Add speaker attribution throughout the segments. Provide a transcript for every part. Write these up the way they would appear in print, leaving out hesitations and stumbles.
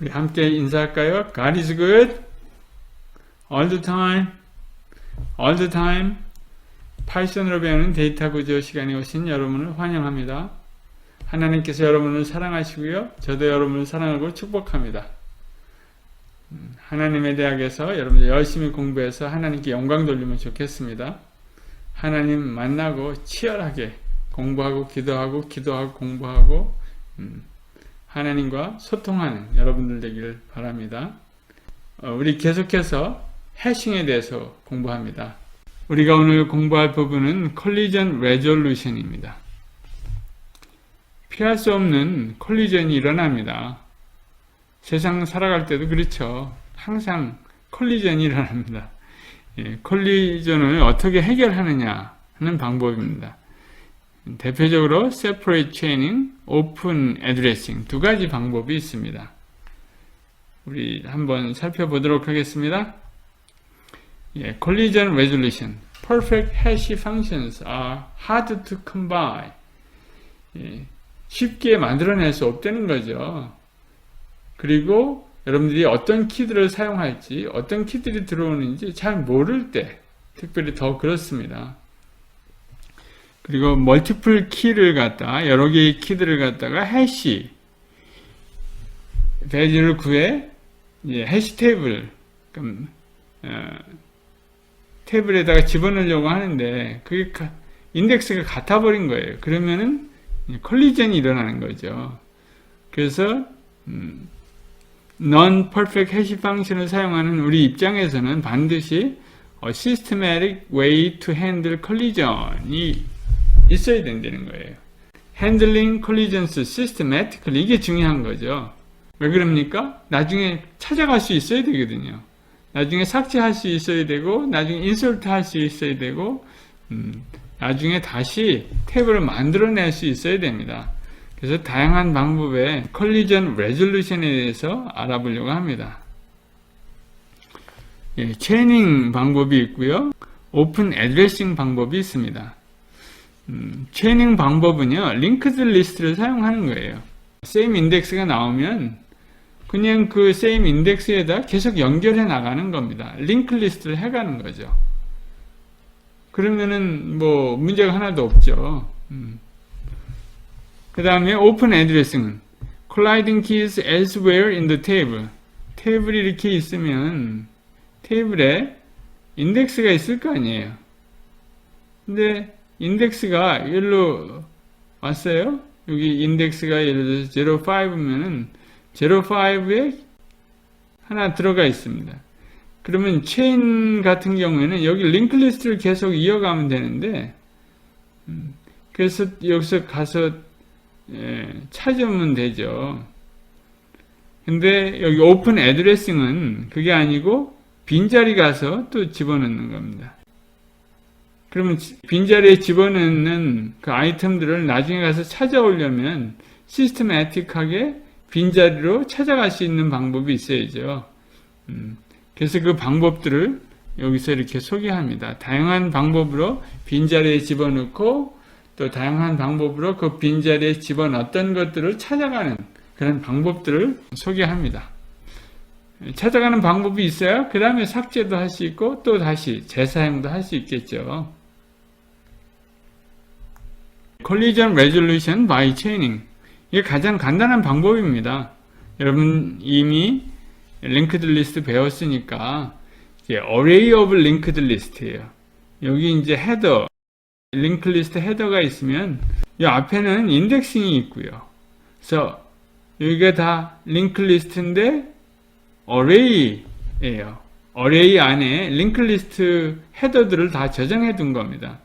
Speaker 1: 우리 함께 인사할까요? God is good all the time, all the time. 파이썬으로 배우는 데이터 구조 시간에 오신 여러분을 환영합니다. 하나님께서 여러분을 사랑하시고요. 저도 여러분을 사랑하고 축복합니다. 하나님의 대학에서 여러분들 열심히 공부해서 하나님께 영광 돌리면 좋겠습니다. 하나님 만나고 치열하게 공부하고 기도하고 공부하고 하나님과 소통하는 여러분들 되기를 바랍니다. 우리 계속해서 해싱에 대해서 공부합니다. 우리가 오늘 공부할 부분은 컬리전 레졸루션입니다. 피할 수 없는 컬리전이 일어납니다. 세상 살아갈 때도 그렇죠. 항상 컬리전이 일어납니다. 컬리전을 어떻게 해결하느냐 하는 방법입니다. 대표적으로 separate chaining, open addressing 두 가지 방법이 있습니다. 우리 한번 살펴보도록 하겠습니다. collision resolution. Perfect hash functions are hard to combine. 쉽게 만들어낼 수 없다는 거죠. 그리고 여러분들이 어떤 키들을 사용할지, 어떤 키들이 들어오는지 잘 모를 때, 특별히 더 그렇습니다. 그리고 멀티플 키를 갖다가, 여러 개의 키들을 갖다가 해시, 배지를 구해, 해시 테이블, 테이블에다가 집어넣으려고 하는데, 그게 인덱스가 같아버린 거예요. 그러면은, 컬리전이 일어나는 거죠. 그래서, non-perfect hash function을 사용하는 우리 입장에서는 반드시 systematic way to handle collision이 있어야 된다는 거예요. handling collisions systematically, 이게 중요한 거죠. 왜 그럽니까? 나중에 찾아갈 수 있어야 되거든요. 나중에 삭제할 수 있어야 되고, 나중에 인서트 할 수 있어야 되고, 나중에 다시 탭을 만들어낼 수 있어야 됩니다. 그래서 다양한 방법의 컬리전 레졸루션에 대해서 알아보려고 합니다. 체이닝 방법이 있고요. 오픈 애드레싱 방법이 있습니다. 체이닝 방법은요, 링크드 리스트를 사용하는 거예요. same 인덱스가 나오면 그냥 그 same 인덱스에다 계속 연결해 나가는 겁니다. 링크 리스트를 해가는 거죠. 그러면은 뭐 문제가 하나도 없죠. 그 다음에 open addressing은 colliding keys elsewhere in the table. 테이블이 이렇게 있으면 테이블에 인덱스가 있을 거 아니에요. 근데 인덱스가 여기로 왔어요. 여기 인덱스가 예를 들어서 05면은 05에 하나 들어가 있습니다. 그러면 체인 같은 경우에는 여기 링크 리스트를 계속 이어가면 되는데, 그래서 여기서 가서 찾으면 되죠. 근데 여기 오픈 애드레싱은 그게 아니고 빈자리 가서 또 집어넣는 겁니다. 그러면 빈자리에 집어넣는 그 아이템들을 나중에 가서 찾아오려면 시스템ati하게 빈자리로 찾아갈 수 있는 방법이 있어야죠. 그래서 그 방법들을 여기서 이렇게 소개합니다. 다양한 방법으로 빈자리에 집어넣고 또 다양한 방법으로 그 빈자리에 집어넣었던 것들을 찾아가는 그런 방법들을 소개합니다. 찾아가는 방법이 있어야 그 다음에 삭제도 할 수 있고 또 다시 재사용도 할 수 있겠죠. Collision Resolution by Chaining. 이게 가장 간단한 방법입니다. 여러분 이미 linked list 배웠으니까 이제 array of linked list예요. 여기 이제 헤더, linked list 헤더가 있으면 이 앞에는 인덱싱이 있고요. 그래서 여기가 다 linked list인데 array예요. array 안에 linked list 헤더들을 다 저장해 둔 겁니다.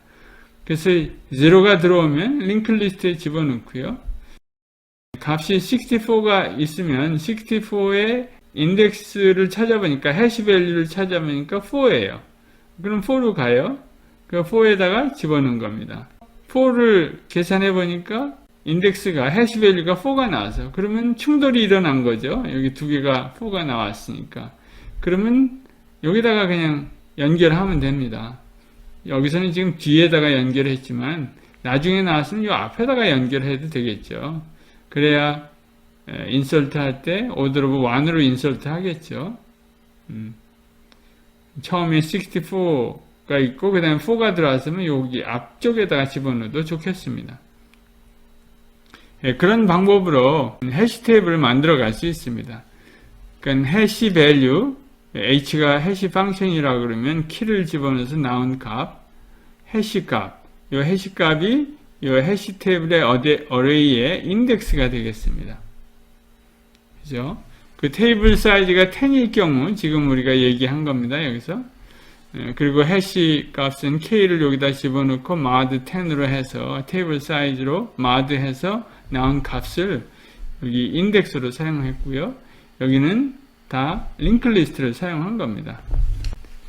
Speaker 1: 그래서 0가 들어오면 linked list에 집어넣고요. 값이 64가 있으면 64의 인덱스를 찾아보니까 해시 밸류를 찾아보니까 4예요. 그럼 4로 가요. 그 4에다가 집어넣은 겁니다. 4를 계산해 보니까 인덱스가 해시 밸류가 4가 나와서 그러면 충돌이 일어난 거죠. 여기 두 개가 4가 나왔으니까. 그러면 여기다가 그냥 연결하면 됩니다. 여기서는 지금 뒤에다가 연결했지만 나중에 나왔으면 이 앞에다가 연결해도 되겠죠. 그래야 인설트 할 때 order of 1으로 인설트 하겠죠. 처음에 64가 있고 그 다음에 4가 들어왔으면 여기 앞쪽에다가 집어넣어도 좋겠습니다. 그런 방법으로 해시 테이블을 만들어 갈 수 있습니다. 그러니까 해시 밸류, h가 해시 펑션이라고 그러면 키를 집어넣어서 나온 값, 해시 값, 이 해시 값이 이 해시 테이블의 어레이의 인덱스가 되겠습니다. 그죠? 그 테이블 사이즈가 10일 경우 지금 우리가 얘기한 겁니다. 여기서. 그리고 해시 값은 k를 여기다 집어넣고 mod 10으로 해서 테이블 사이즈로 mod 해서 나온 값을 여기 인덱스로 사용했고요. 여기는 다 링크 리스트를 사용한 겁니다.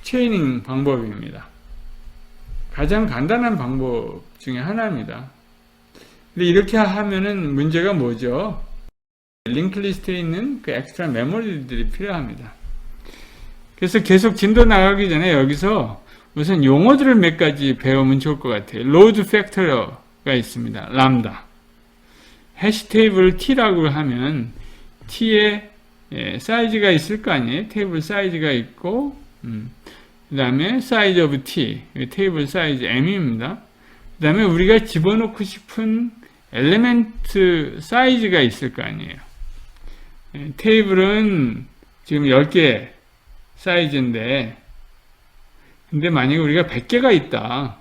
Speaker 1: 체이닝 방법입니다. 가장 간단한 방법 중에 하나입니다. 근데 이렇게 하면은 문제가 뭐죠? 링크 리스트에 있는 그 엑스트라 메모리들이 필요합니다. 그래서 계속 진도 나가기 전에 여기서 우선 용어들을 몇 가지 배우면 좋을 것 같아요. 로드 팩터가 있습니다. 람다. 해시 테이블 T라고 하면 T에 사이즈가 있을 거 아니에요? 테이블 사이즈가 있고 그 다음에 사이즈 오브 T, 테이블 사이즈 M입니다. 그 다음에 우리가 집어넣고 싶은 엘리멘트 사이즈가 있을 거 아니에요? 테이블은 지금 10개 사이즈인데 근데 만약에 우리가 100개가 있다.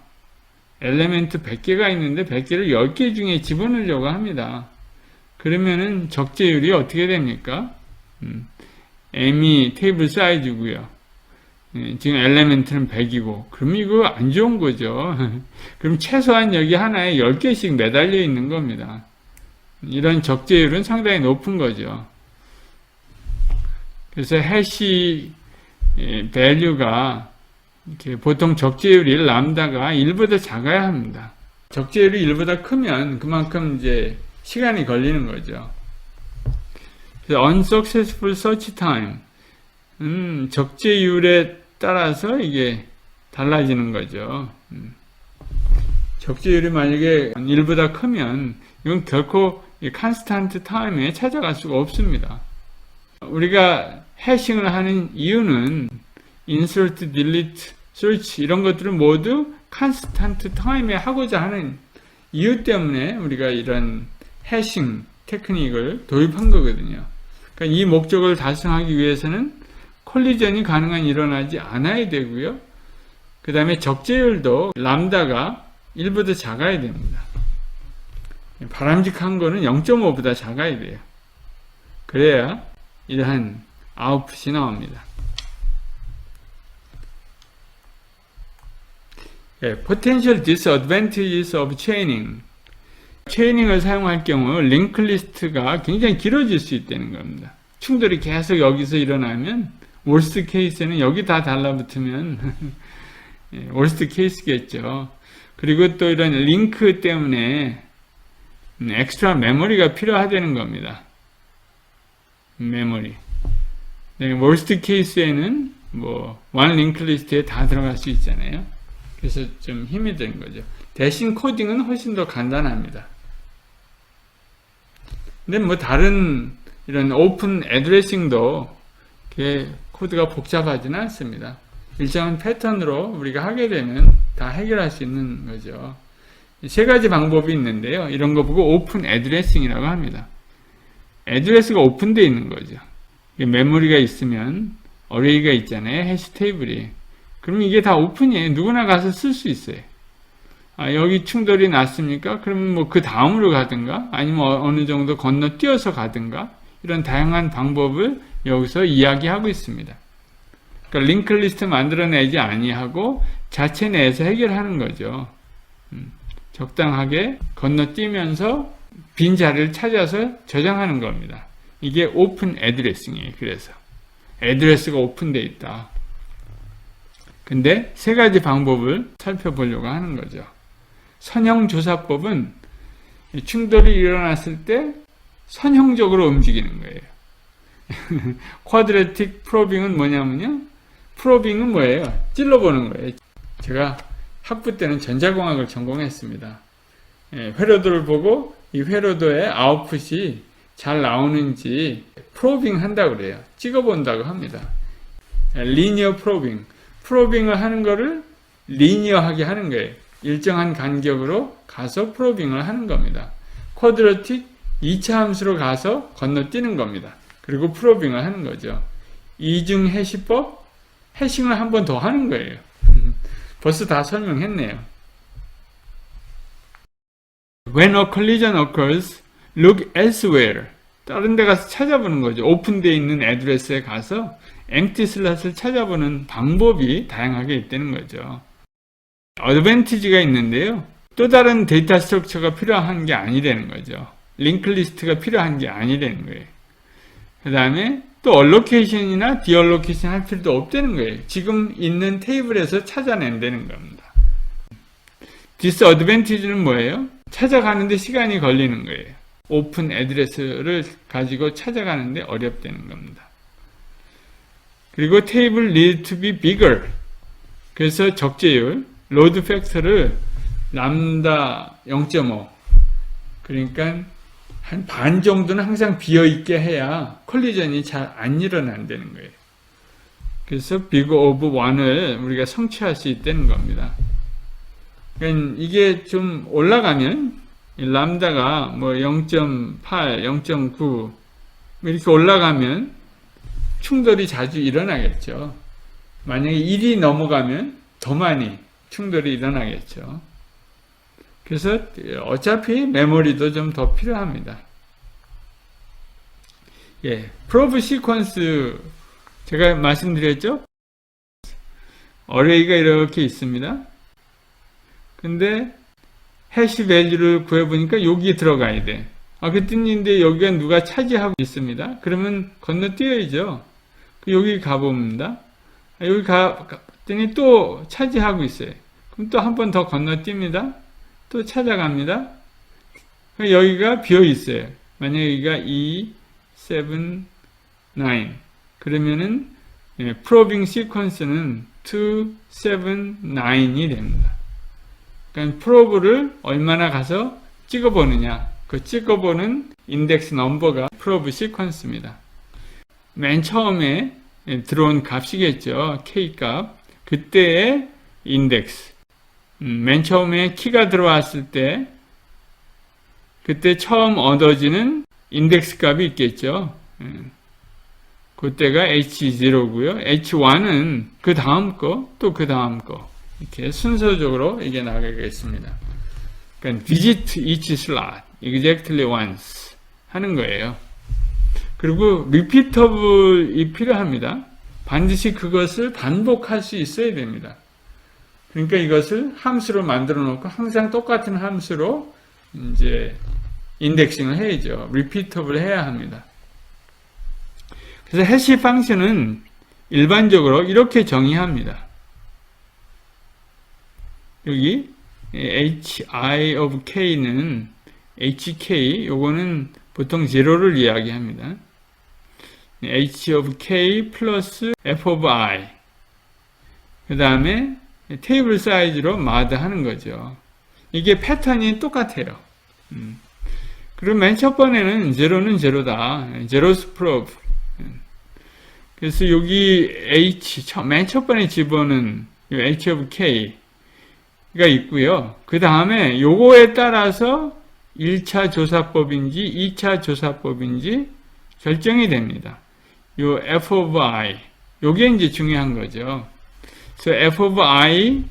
Speaker 1: 엘리멘트 100개가 있는데 100개를 10개 중에 집어넣으려고 합니다. 그러면은 적재율이 어떻게 됩니까? M이 테이블 사이즈고요. 지금 엘리멘트는 100이고 그럼 이거 안 좋은 거죠. 그럼 최소한 여기 하나에 10개씩 매달려 있는 겁니다. 이런 적재율은 상당히 높은 거죠. 그래서 해시 밸류가 이렇게 보통 적재율이 람다가 1보다 작아야 합니다. 적재율이 1보다 크면 그만큼 이제 시간이 걸리는 거죠. 그래서 unsuccessful search time 적재율에 따라서 이게 달라지는 거죠. 적재율이 만약에 1보다 크면 이건 결코 constant time에 찾아갈 수가 없습니다. 우리가 해싱을 하는 이유는 insert, delete, search 이런 것들은 모두 constant time에 하고자 하는 이유 때문에 우리가 이런 해싱 테크닉을 도입한 거거든요. 그러니까 이 목적을 달성하기 위해서는 콜리전이 가능한 일어나지 않아야 되고요. 그 다음에 적재율도 람다가 1보다 작아야 됩니다. 바람직한 거는 0.5보다 작아야 돼요. 그래야 이러한 아웃풋이 나옵니다. Potential disadvantages of chaining. 체이닝을 사용할 경우 링크 리스트가 굉장히 길어질 수 있다는 겁니다. 충돌이 계속 여기서 일어나면 월스트 케이스는 여기 다 달라붙으면 월스트 케이스겠죠. 그리고 또 이런 링크 때문에 엑스트라 메모리가 필요하다는 겁니다. 메모리. 월스트 케이스에는 one 링크 리스트에 다 들어갈 수 있잖아요. 그래서 좀 힘이 드는 거죠. 대신 코딩은 훨씬 더 간단합니다. 근데 다른 이런 오픈 애드레싱도 코드가 복잡하지는 않습니다. 일정한 패턴으로 우리가 하게 되면 다 해결할 수 있는 거죠. 세 가지 방법이 있는데요. 이런 거 보고 오픈 애드레싱이라고 합니다. 애드레스가 오픈되어 있는 거죠. 메모리가 있으면 어레이가 있잖아요. 해시 테이블이. 그럼 이게 다 오픈이에요. 누구나 가서 쓸 수 있어요. 여기 충돌이 났습니까? 그러면 그 다음으로 가든가 아니면 어느 정도 건너뛰어서 가든가 이런 다양한 방법을 여기서 이야기하고 있습니다. 그러니까 링크 리스트 만들어내지 아니하고 자체 내에서 해결하는 거죠. 적당하게 건너뛰면서 빈 자리를 찾아서 저장하는 겁니다. 이게 오픈 애드레싱이에요. 그래서 애드레스가 오픈되어 있다. 근데 세 가지 방법을 살펴보려고 하는 거죠. 선형조사법은 충돌이 일어났을 때 선형적으로 움직이는 거예요. 쿼드레틱 프로빙은 뭐냐면요. 프로빙은 뭐예요? 찔러보는 거예요. 제가 학부 때는 전자공학을 전공했습니다. 회로도를 보고 이 회로도의 아웃풋이 잘 나오는지 프로빙 한다고 그래요. 찍어본다고 합니다. 리니어 프로빙. 프로빙을 하는 거를 리니어하게 하는 거예요. 일정한 간격으로 가서 프로빙을 하는 겁니다. 쿼드러틱 2차 함수로 가서 건너뛰는 겁니다. 그리고 프로빙을 하는 거죠. 이중 해시법, 해싱을 한 번 더 하는 거예요. 벌써 다 설명했네요. When a collision occurs, look elsewhere. 다른 데 가서 찾아보는 거죠. 오픈되어 있는 애드레스에 가서 empty slot을 찾아보는 방법이 다양하게 있다는 거죠. 어드밴티지가 있는데요. 또 다른 데이터 스트럭처가 필요한 게 아니라는 거죠. 링크 리스트가 필요한 게 아니라는 거예요. 그 다음에 또 얼로케이션이나 디얼로케이션 할 필요도 없다는 거예요. 지금 있는 테이블에서 찾아낸다는 겁니다. 디스어드밴티지는 뭐예요? 찾아가는데 시간이 걸리는 거예요. 오픈 애드레스를 가지고 찾아가는데 어렵다는 겁니다. 그리고 테이블 need to be bigger. 그래서 적재율, 로드 팩터를 람다 0.5. 그러니까 한 반 정도는 항상 비어있게 해야 콜리전이 잘 안 일어난다는 거예요. 그래서 big of 1을 우리가 성취할 수 있다는 겁니다. 그러니까 이게 좀 올라가면 람다가 뭐 0.8, 0.9 이렇게 올라가면 충돌이 자주 일어나겠죠. 만약에 1이 넘어가면 더 많이 충돌이 일어나겠죠. 그래서 어차피 메모리도 좀 더 필요합니다. 예, 프로브 시퀀스 제가 말씀드렸죠? 어레이가 이렇게 있습니다. 근데 해시 밸류를 구해보니까 여기에 들어가야 돼. 그랬더니 여기가 누가 차지하고 있습니다. 그러면 건너뛰어야죠. 여기 가봅니다. 여기 갔더니 또 차지하고 있어요. 그럼 또 한 번 더 건너뜁니다. 또 찾아갑니다. 여기가 비어 있어요. 만약에 여기가 2, 7, 9 그러면은 프로빙 시퀀스는 2, 7, 9이 됩니다. 그러니까 프로브를 얼마나 가서 찍어보느냐, 그 찍어보는 인덱스 넘버가 프로브 시퀀스입니다. 맨 처음에 들어온 값이겠죠. K 값. 그때의 인덱스. 맨 처음에 키가 들어왔을 때 그때 처음 얻어지는 인덱스 값이 있겠죠. 그때가 H0고요. H1은 그 다음 거, 또 그 다음 거. 이렇게 순서적으로 이게 나가겠습니다. 그러니까 visit each slot exactly once 하는 거예요. 그리고 repeatable이 필요합니다. 반드시 그것을 반복할 수 있어야 됩니다. 그러니까 이것을 함수로 만들어 놓고 항상 똑같은 함수로 이제 인덱싱을 해야죠. repeatable 해야 합니다. 그래서 해시 펑션은 일반적으로 이렇게 정의합니다. 여기 hi of k는 hk 요거는 보통 0를 이야기합니다. h of k 플러스 f of i 그 다음에 테이블 사이즈로 마드 하는 거죠. 이게 패턴이 똑같아요. 그리고 맨 첫 번에는 0는 0다. zeroth probe. 그래서 여기 맨 첫 번에 집어는 h of k가 있고요. 그 다음에 요거에 따라서 1차 조사법인지 2차 조사법인지 결정이 됩니다. 요 f of i 요게 이제 중요한 거죠. So f of i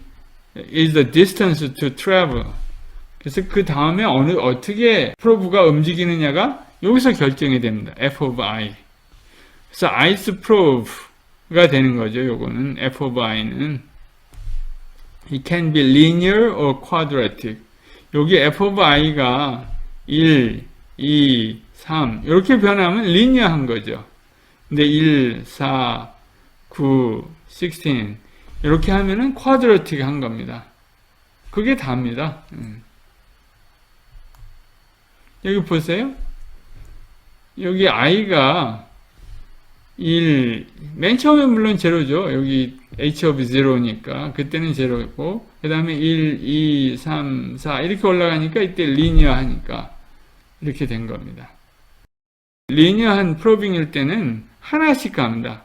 Speaker 1: is the distance to travel. 그래서 그 다음에 어떻게 프로브가 움직이느냐가 여기서 결정이 됩니다. f of i. 그래서 ice probe가 되는 거죠. 요거는 f of i는 it can be linear or quadratic. 여기 f of i가 1, 2, 3 이렇게 변하면 리니어한 거죠. 근데 1, 4, 9, 16 이렇게 하면은 쿼드러틱 한 겁니다. 그게 답니다. 여기 보세요. 여기 i가 1, 맨 처음에 물론 제로죠. 여기 h of 0니까 그때는 제로고 그 다음에 1, 2, 3, 4 이렇게 올라가니까 이때 리니어 하니까 이렇게 된 겁니다. 리니어한 프로빙일 때는 하나씩 갑니다.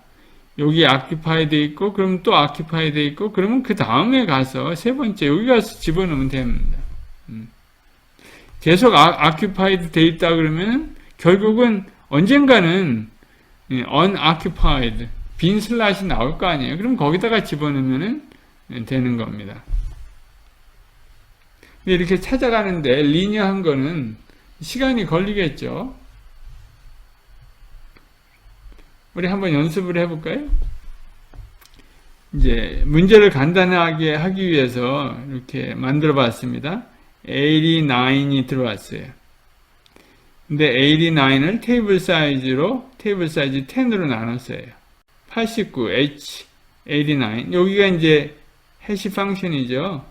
Speaker 1: 여기 occupied 돼 있고, 그럼 또 occupied 돼 있고, 그러면 그 다음에 가서 세 번째 여기 가서 집어넣으면 됩니다. 계속 occupied 돼 있다 그러면 결국은 언젠가는 unoccupied 빈 슬롯이 나올 거 아니에요. 그럼 거기다가 집어넣으면 되는 겁니다. 이렇게 찾아가는데 리니어한 거는 시간이 걸리겠죠. 우리 한번 연습을 해볼까요? 이제 문제를 간단하게 하기 위해서 이렇게 만들어 봤습니다. 89이 들어왔어요. 근데 89을 테이블 사이즈 10으로 나눴어요. 89, H89. 여기가 이제 해시 펑션이죠.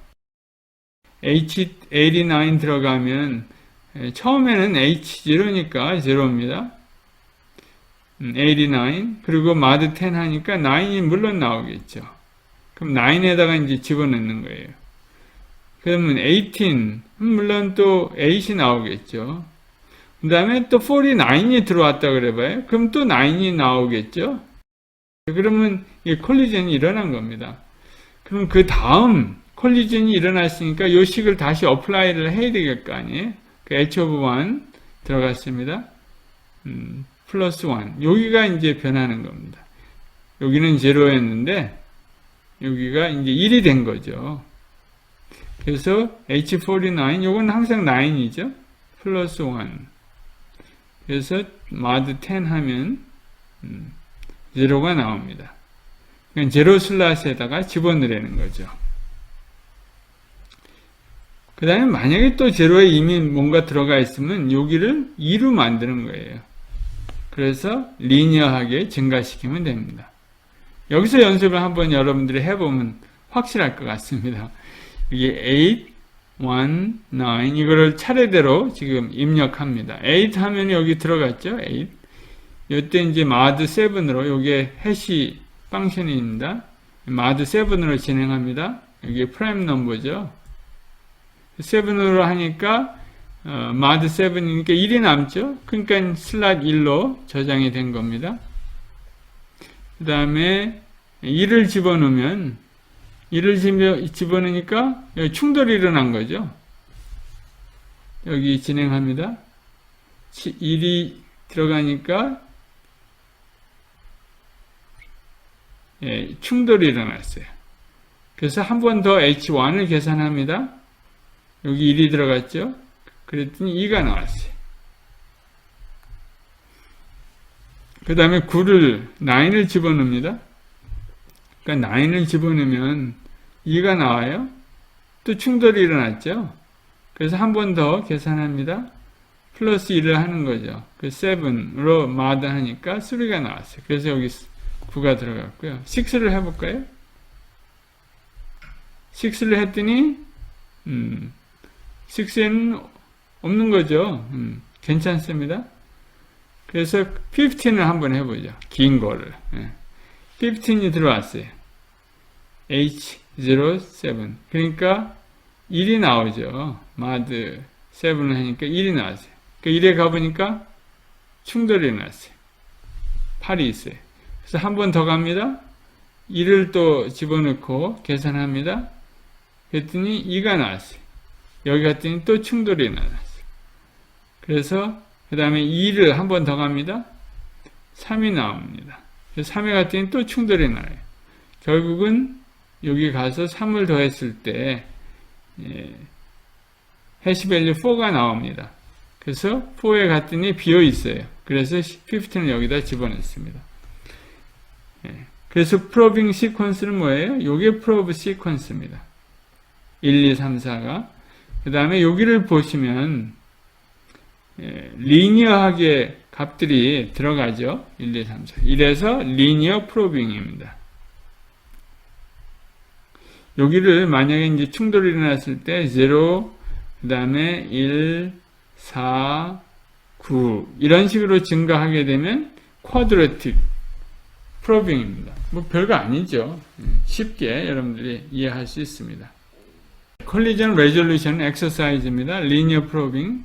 Speaker 1: H89 들어가면 처음에는 H0니까 0입니다. 89 그리고 mod 10 하니까 9이 물론 나오겠죠. 그럼 9에다가 이제 집어넣는 거예요. 그러면 18 물론 또 8이 나오겠죠. 그 다음에 또 49이 들어왔다 그래봐요. 그럼 또 9이 나오겠죠. 그러면 이 콜리전이 일어난 겁니다. 그럼 그 다음 콜리전이 일어났으니까 이 식을 다시 어플라이를 해야 될 거 아니에요. 그 h of 1 들어갔습니다. 플러스 1. 여기가 이제 변하는 겁니다. 여기는 0였는데 여기가 이제 1이 된 거죠. 그래서 H49, 요건 항상 9이죠. 플러스 1. 그래서 mod 10 하면 0가 나옵니다. 그러니까 0 슬롯에다가 집어넣으라는 거죠. 그 다음에 만약에 또 0에 이미 뭔가 들어가 있으면 여기를 2로 만드는 거예요. 그래서 리니어하게 증가시키면 됩니다. 여기서 연습을 한번 여러분들이 해보면 확실할 것 같습니다. 이게 8, 1, 9 이거를 차례대로 지금 입력합니다. 8 하면 여기 들어갔죠? 8. 이때 이제 mod 7으로 요게 해시 펑션입니다. mod 7으로 진행합니다. 이게 프라임 넘버죠. 7으로 하니까 mod 7이니까 1이 남죠. 그러니까 슬롯 1로 저장이 된 겁니다. 그 다음에 1을 집어넣으면 1을 집어넣으니까 여기 충돌이 일어난 거죠. 여기 진행합니다. 1이 들어가니까 충돌이 일어났어요. 그래서 한 번 더 H1을 계산합니다. 여기 1이 들어갔죠. 그랬더니 2가 나왔어요. 그 다음에 9를 집어넣습니다. 그러니까 9을 집어넣으면 2가 나와요. 또 충돌이 일어났죠. 그래서 한 번 더 계산합니다. 플러스 1을 하는 거죠. 그 7으로 mod 하니까 3가 나왔어요. 그래서 여기 9가 들어갔고요. 6를 해볼까요? 6를 했더니 6에는 없는 거죠. 괜찮습니다. 그래서 15을 한번 해보죠. 긴 거를. 15이 들어왔어요. H07. 그러니까 1이 나오죠. mod 7을 하니까 1이 나왔어요. 그 1에 가보니까 충돌이 났어요. 8이 있어요. 그래서 한 번 더 갑니다. 1을 또 집어넣고 계산합니다. 그랬더니 2가 나왔어요. 여기 갔더니 또 충돌이 나왔어요. 그래서 그 다음에 2를 한 번 더 갑니다. 3이 나옵니다. 3에 갔더니 또 충돌이 나요. 결국은 여기 가서 3을 더했을 때 해시밸류 4가 나옵니다. 그래서 4에 갔더니 비어 있어요. 그래서 15는 여기다 집어넣습니다. 그래서 프로빙 시퀀스는 뭐예요? 이게 프로브 시퀀스입니다. 1, 2, 3, 4가. 그 다음에 여기를 보시면 리니어하게 값들이 들어가죠. 1, 2, 3, 4. 이래서 리니어 프로빙입니다. 여기를 만약에 이제 충돌이 일어났을 때 0, 그 다음에 1, 4, 9 이런 식으로 증가하게 되면 쿼드래틱 프로빙입니다. 뭐 별거 아니죠. 쉽게 여러분들이 이해할 수 있습니다. 컬리전 레졸루션 엑서사이즈입니다. 리니어 프로빙.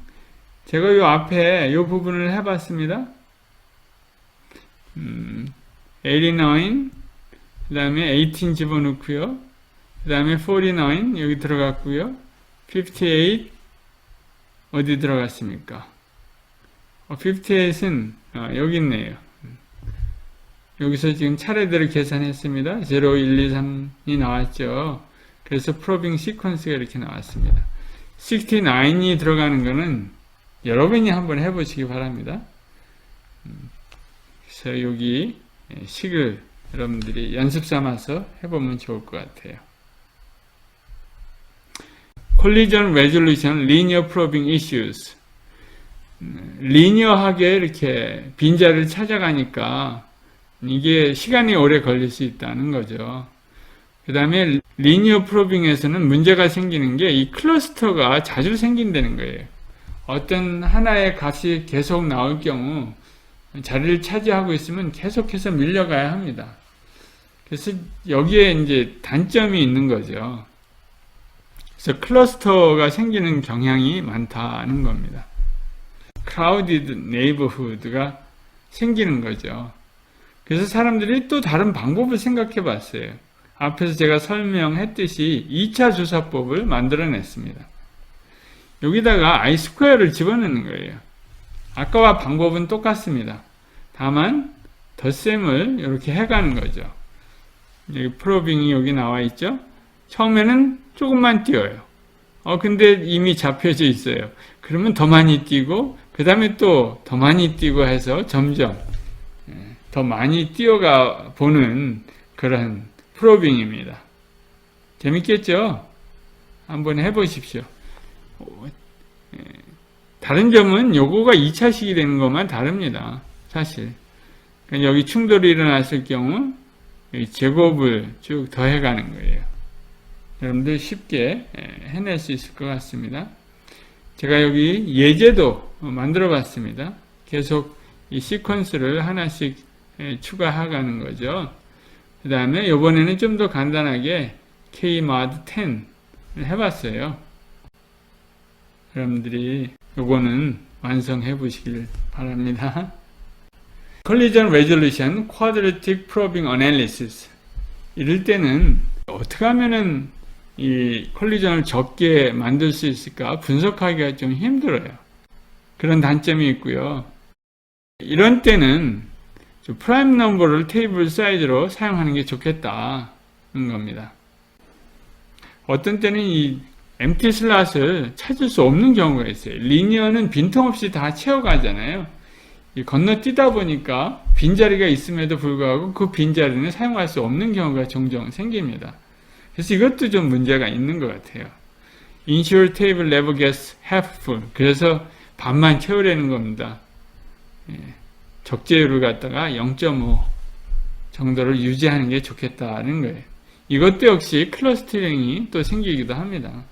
Speaker 1: 제가 이 앞에 이 부분을 해봤습니다. 89, 그 다음에 18 집어넣고요. 그 다음에 49 여기 들어갔고요. 58 어디 들어갔습니까? 58은 여기 있네요. 여기서 지금 차례대로 계산했습니다. 0, 1, 2, 3이 나왔죠. 그래서 프로빙 시퀀스가 이렇게 나왔습니다. 69이 들어가는 거는 여러분이 한번 해보시기 바랍니다. 그래서 여기 식을 여러분들이 연습 삼아서 해보면 좋을 것 같아요. Collision Resolution Linear Probing Issues. 리니어하게 이렇게 빈자리를 찾아가니까 이게 시간이 오래 걸릴 수 있다는 거죠. 그 다음에 리니어 프로빙에서는 문제가 생기는 게 이 클러스터가 자주 생긴다는 거예요. 어떤 하나의 값이 계속 나올 경우 자리를 차지하고 있으면 계속해서 밀려가야 합니다. 그래서 여기에 이제 단점이 있는 거죠. 그래서 클러스터가 생기는 경향이 많다는 겁니다. crowded neighborhood가 생기는 거죠. 그래서 사람들이 또 다른 방법을 생각해 봤어요. 앞에서 제가 설명했듯이 2차 조사법을 만들어냈습니다. 여기다가 I2를 집어넣는 거예요. 아까와 방법은 똑같습니다. 다만 덧셈을 이렇게 해가는 거죠. 여기 프로빙이 여기 나와 있죠. 처음에는 조금만 띄어요. 근데 이미 잡혀져 있어요. 그러면 더 많이 띄고 그 다음에 또 더 많이 띄고 해서 점점 더 많이 띄어가 보는 그런 프로빙입니다. 재밌겠죠? 한번 해보십시오. 다른 점은 요거가 2차식이 되는 것만 다릅니다. 사실. 여기 충돌이 일어났을 경우 제곱을 쭉 더해가는 거예요. 여러분들 쉽게 해낼 수 있을 것 같습니다. 제가 여기 예제도 만들어 봤습니다. 계속 이 시퀀스를 하나씩 추가해가는 거죠. 그 다음에 이번에는 좀 더 간단하게 K mod 10을 해봤어요. 여러분들이 요거는 완성해 보시길 바랍니다. Collision Resolution Quadratic Probing Analysis. 이럴 때는 어떻게 하면은 이 콜리전을 적게 만들 수 있을까 분석하기가 좀 힘들어요. 그런 단점이 있고요. 이런 때는 프라임 넘버를 테이블 사이즈로 사용하는 게 좋겠다는 겁니다. 어떤 때는 이 empty 슬롯을 찾을 수 없는 경우가 있어요. 리니어는 빈틈없이 다 채워가잖아요. 건너뛰다 보니까 빈자리가 있음에도 불구하고 그 빈자리는 사용할 수 없는 경우가 종종 생깁니다. 그래서 이것도 좀 문제가 있는 것 같아요. Ensure table never gets half full. 그래서 반만 채우려는 겁니다. 적재율을 갖다가 0.5 정도를 유지하는 게 좋겠다는 거예요. 이것도 역시 클러스터링이 또 생기기도 합니다.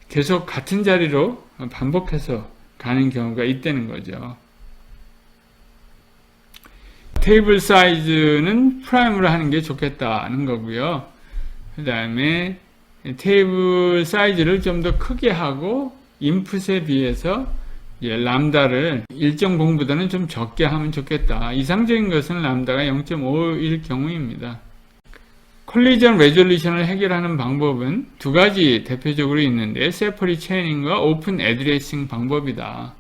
Speaker 1: 계속 같은 자리로 반복해서 가는 경우가 있다는 거죠. 테이블 사이즈는 프라임으로 하는 게 좋겠다는 거고요. 그 다음에 테이블 사이즈를 좀 더 크게 하고 인풋에 비해서 람다를 일정 공보다는 좀 적게 하면 좋겠다. 이상적인 것은 람다가 0.5일 경우입니다. 콜리전 레졸루션을 해결하는 방법은 두 가지 대표적으로 있는데 세퍼리 체이닝과 오픈 애드레싱 방법이다.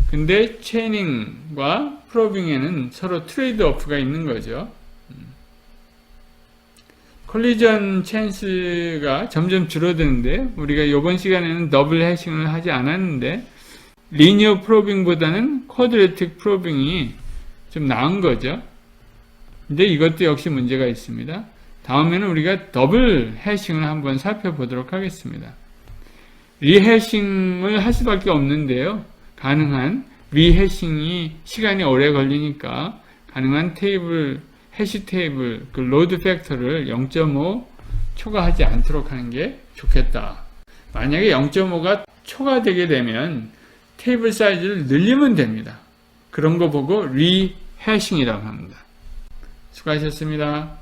Speaker 1: 근데 체이닝과 프로빙에는 서로 트레이드 오프가 있는 거죠. 콜리전 찬스가 점점 줄어드는데 우리가 이번 시간에는 더블 해싱을 하지 않았는데 리니어 프로빙보다는 쿼드래틱 프로빙이 좀 나은 거죠. 근데 이것도 역시 문제가 있습니다. 다음에는 우리가 더블 해싱을 한번 살펴보도록 하겠습니다. 리해싱을 할 수밖에 없는데요. 가능한 리해싱이 시간이 오래 걸리니까 가능한 테이블 해시 테이블 그 로드 팩터를 0.5 초과하지 않도록 하는 게 좋겠다. 만약에 0.5가 초과되게 되면 테이블 사이즈를 늘리면 됩니다. 그런 거 보고 리해싱이라고 합니다. 수고하셨습니다.